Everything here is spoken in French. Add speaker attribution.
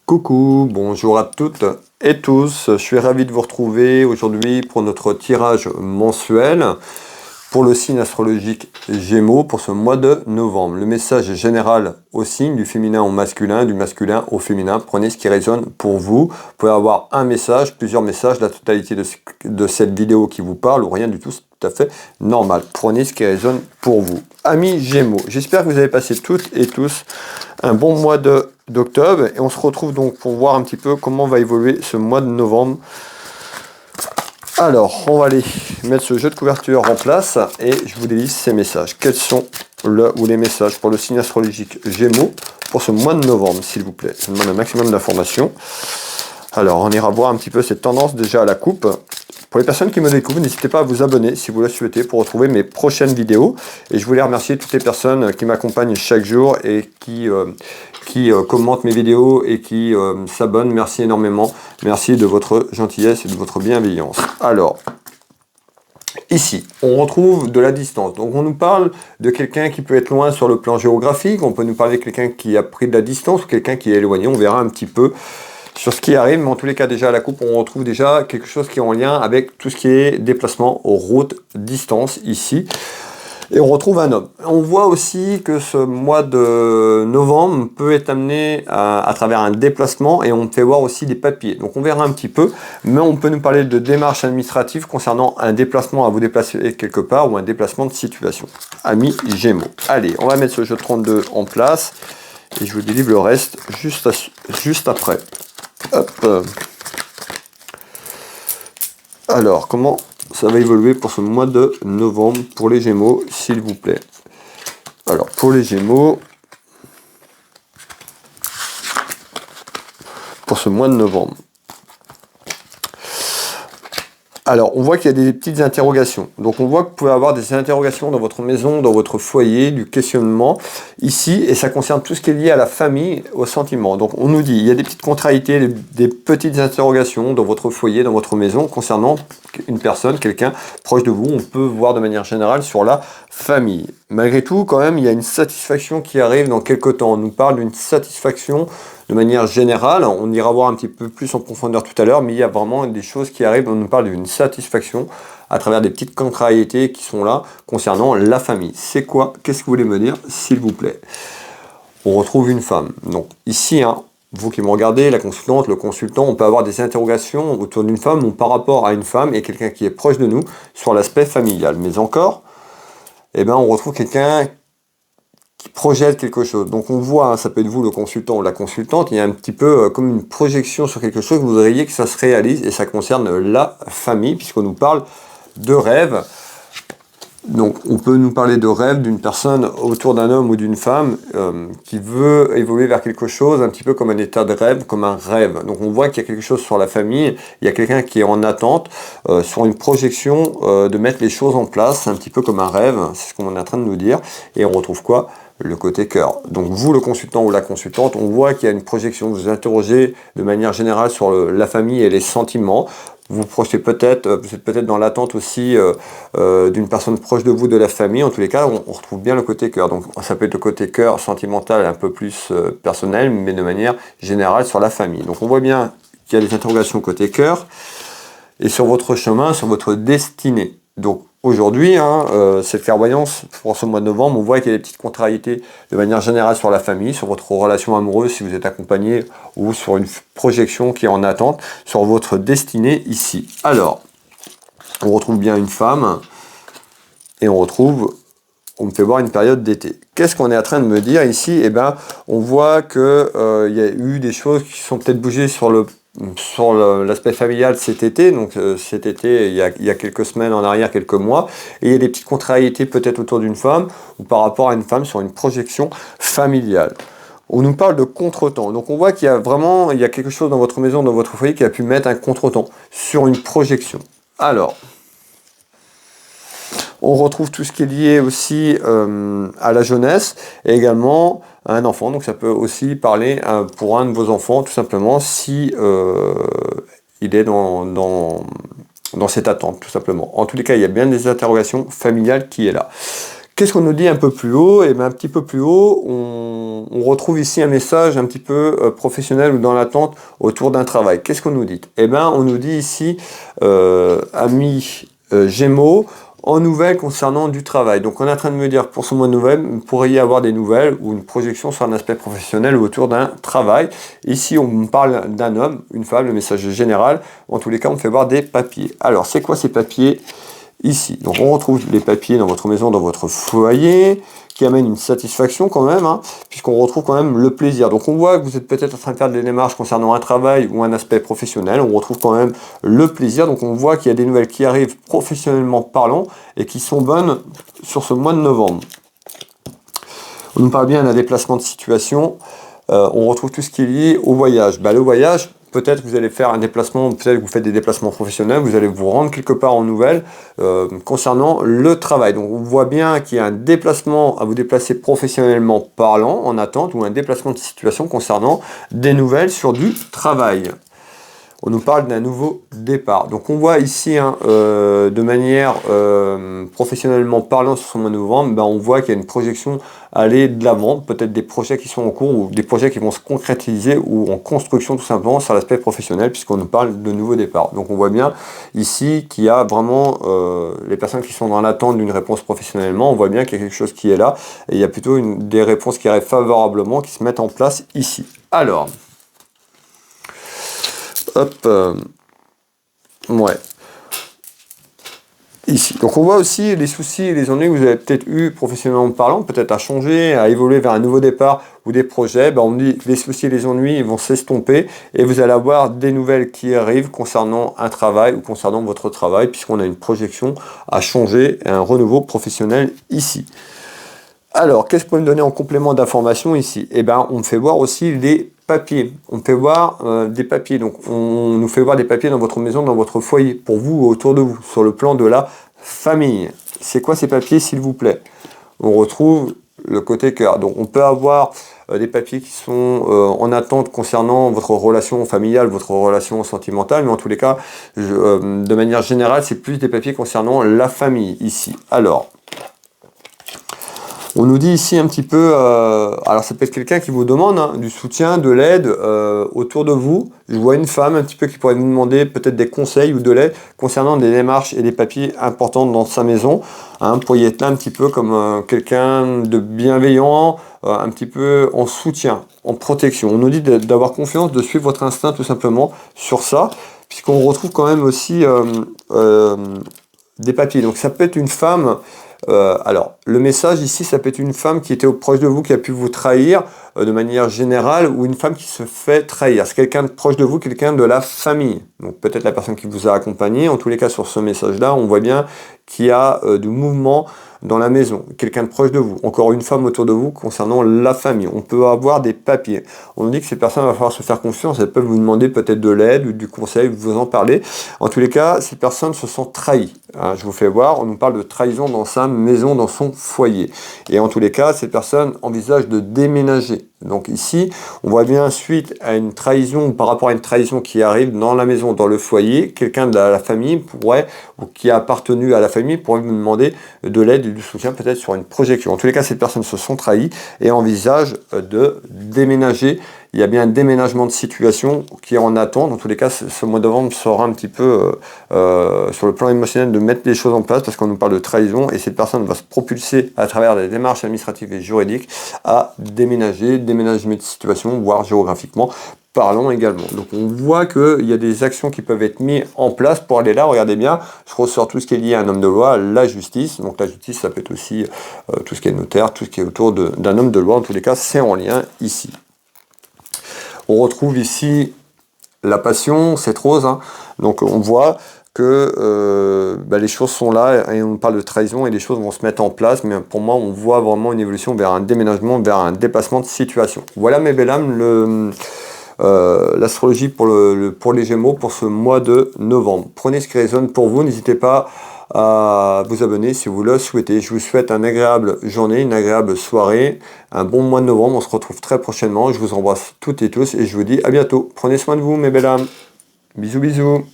Speaker 1: Coucou, bonjour à toutes et tous, je suis ravi de vous retrouver aujourd'hui pour notre tirage mensuel pour le signe astrologique Gémeaux pour ce mois de novembre. Le message est général au signe, du féminin au masculin, du masculin au féminin. Prenez ce qui résonne pour vous. Vous pouvez avoir un message, plusieurs messages, la totalité de cette vidéo qui vous parle ou rien du tout, c'est tout à fait normal. Prenez ce qui résonne pour vous. Amis Gémeaux, j'espère que vous avez passé toutes et tous un bon mois d'octobre et on se retrouve donc pour voir un petit peu comment va évoluer ce mois de novembre. Alors, on va aller mettre ce jeu de couverture en place et je vous délise ces messages. Quels sont les messages pour le signe astrologique Gémeaux pour ce mois de novembre, s'il vous plaît? Je demande un maximum d'informations. Alors, on ira voir un petit peu cette tendance déjà à la coupe. Pour les personnes qui me découvrent, n'hésitez pas à vous abonner si vous le souhaitez pour retrouver mes prochaines vidéos. Et je voulais remercier toutes les personnes qui m'accompagnent chaque jour et qui commentent mes vidéos et qui s'abonnent. Merci énormément. Merci de votre gentillesse et de votre bienveillance. Alors, ici, on retrouve de la distance. Donc, on nous parle de quelqu'un qui peut être loin sur le plan géographique. On peut nous parler de quelqu'un qui a pris de la distance ou quelqu'un qui est éloigné. On verra un petit peu sur ce qui arrive, mais en tous les cas, déjà à la coupe, on retrouve déjà quelque chose qui est en lien avec tout ce qui est déplacement, route, distance, ici. Et on retrouve un homme. On voit aussi que ce mois de novembre peut être amené à travers un déplacement et on fait voir aussi des papiers. Donc on verra un petit peu, mais on peut nous parler de démarches administratives concernant un déplacement à vous déplacer quelque part ou un déplacement de situation. Amis Gémeaux. Allez, on va mettre ce jeu 32 en place et je vous délivre le reste juste après. Hop. Alors, comment ça va évoluer pour ce mois de novembre pour les Gémeaux, s'il vous plaît? Alors, pour les Gémeaux, pour ce mois de novembre. Alors, on voit qu'il y a des petites interrogations. Donc, on voit que vous pouvez avoir des interrogations dans votre maison, dans votre foyer, du questionnement ici, et ça concerne tout ce qui est lié à la famille, aux sentiments. Donc, on nous dit, il y a des petites contrariétés, des petites interrogations dans votre foyer, dans votre maison, concernant une personne, quelqu'un proche de vous. On peut voir de manière générale sur la famille. Malgré tout, quand même, il y a une satisfaction qui arrive dans quelques temps. On nous parle d'une satisfaction de manière générale. On ira voir un petit peu plus en profondeur tout à l'heure, mais il y a vraiment des choses qui arrivent. On nous parle d'une satisfaction à travers des petites contrariétés qui sont là concernant la famille. C'est quoi? Qu'est-ce que vous voulez me dire, s'il vous plaît? On retrouve une femme. Donc ici, vous qui me regardez, la consultante, le consultant, on peut avoir des interrogations autour d'une femme ou par rapport à une femme et quelqu'un qui est proche de nous sur l'aspect familial. Mais encore, on retrouve quelqu'un qui projette quelque chose. Donc on voit, ça peut être vous le consultant ou la consultante, il y a un petit peu comme une projection sur quelque chose, vous voudriez que ça se réalise et ça concerne la famille puisqu'on nous parle de rêve. Donc on peut nous parler de rêve d'une personne autour d'un homme ou d'une femme qui veut évoluer vers quelque chose, un petit peu comme un état de rêve, comme un rêve. Donc on voit qu'il y a quelque chose sur la famille, il y a quelqu'un qui est en attente, sur une projection de mettre les choses en place, un petit peu comme un rêve, c'est ce qu'on est en train de nous dire. Et on retrouve quoi? Le côté cœur. Donc vous, le consultant ou la consultante, on voit qu'il y a une projection, vous interrogez de manière générale sur la famille et les sentiments. Vous projetez peut-être, vous êtes peut-être dans l'attente aussi d'une personne proche de vous, de la famille. En tous les cas, on retrouve bien le côté cœur. Donc ça peut être le côté cœur sentimental, un peu plus personnel, mais de manière générale sur la famille. Donc on voit bien qu'il y a des interrogations côté cœur et sur votre chemin, sur votre destinée. Donc aujourd'hui, cette clairvoyance pour ce mois de novembre, on voit qu'il y a des petites contrariétés de manière générale sur la famille, sur votre relation amoureuse si vous êtes accompagné ou sur une projection qui est en attente, sur votre destinée ici. Alors, on retrouve bien une femme et on me fait voir une période d'été. Qu'est-ce qu'on est en train de me dire ici? On voit qu'il y a eu des choses qui sont peut-être bougées sur l'aspect familial cet été, donc cet été, il y a quelques semaines en arrière, quelques mois, et il y a des petites contrariétés peut-être autour d'une femme, ou par rapport à une femme sur une projection familiale. On nous parle de contretemps, donc on voit qu'il y a quelque chose dans votre maison, dans votre foyer, qui a pu mettre un contretemps sur une projection. Alors, on retrouve tout ce qui est lié aussi à la jeunesse et également à un enfant. Donc ça peut aussi parler pour un de vos enfants, tout simplement, si il est dans cette attente, tout simplement. En tous les cas, il y a bien des interrogations familiales qui est là. Qu'est-ce qu'on nous dit un peu plus haut? Et bien un petit peu plus haut, on retrouve ici un message un petit peu professionnel ou dans l'attente autour d'un travail. Qu'est-ce qu'on nous dit? Eh bien on nous dit ici, amis Gémeaux, en nouvelles concernant du travail. Donc on est en train de me dire pour ce mois de novembre, vous pourriez avoir des nouvelles ou une projection sur un aspect professionnel ou autour d'un travail. Ici on me parle d'un homme, une femme, le message est général. En tous les cas on me fait voir des papiers. Alors c'est quoi ces papiers? Ici, donc on retrouve les papiers dans votre maison, dans votre foyer, qui amènent une satisfaction quand même, hein, puisqu'on retrouve quand même le plaisir. Donc on voit que vous êtes peut-être en train de faire des démarches concernant un travail ou un aspect professionnel, on retrouve quand même le plaisir. Donc on voit qu'il y a des nouvelles qui arrivent professionnellement parlant et qui sont bonnes sur ce mois de novembre. On nous parle bien d'un déplacement de situation, on retrouve tout ce qui est lié au voyage. Le voyage, peut-être que vous allez faire un déplacement, peut-être que vous faites des déplacements professionnels, vous allez vous rendre quelque part en nouvelle concernant le travail. Donc on voit bien qu'il y a un déplacement à vous déplacer professionnellement parlant, en attente, ou un déplacement de situation concernant des nouvelles sur du travail. On nous parle d'un nouveau départ. Donc on voit ici, de manière professionnellement parlant sur ce mois de novembre, on voit qu'il y a une projection aller de l'avant, peut-être des projets qui sont en cours ou des projets qui vont se concrétiser ou en construction tout simplement sur l'aspect professionnel puisqu'on nous parle de nouveau départ. Donc on voit bien ici qu'il y a vraiment les personnes qui sont dans l'attente d'une réponse professionnellement, on voit bien qu'il y a quelque chose qui est là et il y a plutôt des réponses qui arrivent favorablement qui se mettent en place ici. Alors, hop, ouais. Ici. Donc on voit aussi les soucis et les ennuis que vous avez peut-être eu professionnellement parlant, peut-être à changer, à évoluer vers un nouveau départ ou des projets. On me dit que les soucis et les ennuis vont s'estomper et vous allez avoir des nouvelles qui arrivent concernant un travail ou concernant votre travail puisqu'on a une projection à changer et un renouveau professionnel ici. Alors, qu'est-ce qu'on peut me donner en complément d'information ici? On me fait voir aussi les papiers. On me fait voir des papiers. Donc, on nous fait voir des papiers dans votre maison, dans votre foyer, pour vous ou autour de vous, sur le plan de la famille. C'est quoi ces papiers, s'il vous plaît? On retrouve le côté cœur. Donc, on peut avoir des papiers qui sont en attente concernant votre relation familiale, votre relation sentimentale, mais en tous les cas, de manière générale, c'est plus des papiers concernant la famille ici. Alors, on nous dit ici un petit peu, alors ça peut être quelqu'un qui vous demande du soutien, de l'aide autour de vous. Je vois une femme un petit peu qui pourrait vous demander peut-être des conseils ou de l'aide concernant des démarches et des papiers importants dans sa maison. Vous pourriez être là un petit peu comme quelqu'un de bienveillant, un petit peu en soutien, en protection. On nous dit d'avoir confiance, de suivre votre instinct tout simplement sur ça, puisqu'on retrouve quand même aussi des papiers. Donc ça peut être une femme. Alors, le message ici, ça peut être une femme qui était proche de vous, qui a pu vous trahir de manière générale, ou une femme qui se fait trahir. C'est quelqu'un de proche de vous, quelqu'un de la famille. Donc peut-être la personne qui vous a accompagné. En tous les cas, sur ce message-là, on voit bien qu'il y a du mouvement dans la maison, quelqu'un de proche de vous, encore une femme autour de vous concernant la famille. On peut avoir des papiers. On dit que ces personnes, il va falloir se faire confiance, elles peuvent vous demander peut-être de l'aide ou du conseil, vous en parler. En tous les cas, ces personnes se sont trahies. Je vous fais voir, on nous parle de trahison dans sa maison, dans son foyer. Et en tous les cas, ces personnes envisagent de déménager. Donc ici, on voit bien suite à une trahison, par rapport à une trahison qui arrive dans la maison, dans le foyer, quelqu'un de la famille pourrait, ou qui a appartenu à la famille, pourrait vous demander de l'aide et du soutien peut-être sur une projection. En tous les cas, ces personnes se sont trahies et envisagent de déménager. Il y a bien un déménagement de situation qui est en attente. Dans tous les cas, ce mois de novembre sera un petit peu sur le plan émotionnel de mettre les choses en place parce qu'on nous parle de trahison et cette personne va se propulser à travers des démarches administratives et juridiques à déménager, déménagement de situation, voire géographiquement parlant également. Donc on voit qu'il y a des actions qui peuvent être mises en place pour aller là. Regardez bien, je ressors tout ce qui est lié à un homme de loi, la justice. Donc la justice, ça peut être aussi tout ce qui est notaire, tout ce qui est autour d'un homme de loi. En tous les cas, c'est en lien ici. On retrouve ici la passion, cette rose. Donc on voit que les choses sont là et on parle de trahison et les choses vont se mettre en place. Mais pour moi, on voit vraiment une évolution vers un déménagement, vers un dépassement de situation. Voilà mes belles âmes, l'astrologie pour les Gémeaux pour ce mois de novembre. Prenez ce qui résonne pour vous, n'hésitez pas à vous abonner si vous le souhaitez. Je vous souhaite une agréable journée, une agréable soirée, un bon mois de novembre. On se retrouve très prochainement. Je vous embrasse toutes et tous et je vous dis à bientôt. Prenez soin de vous mes belles âmes. Bisous bisous.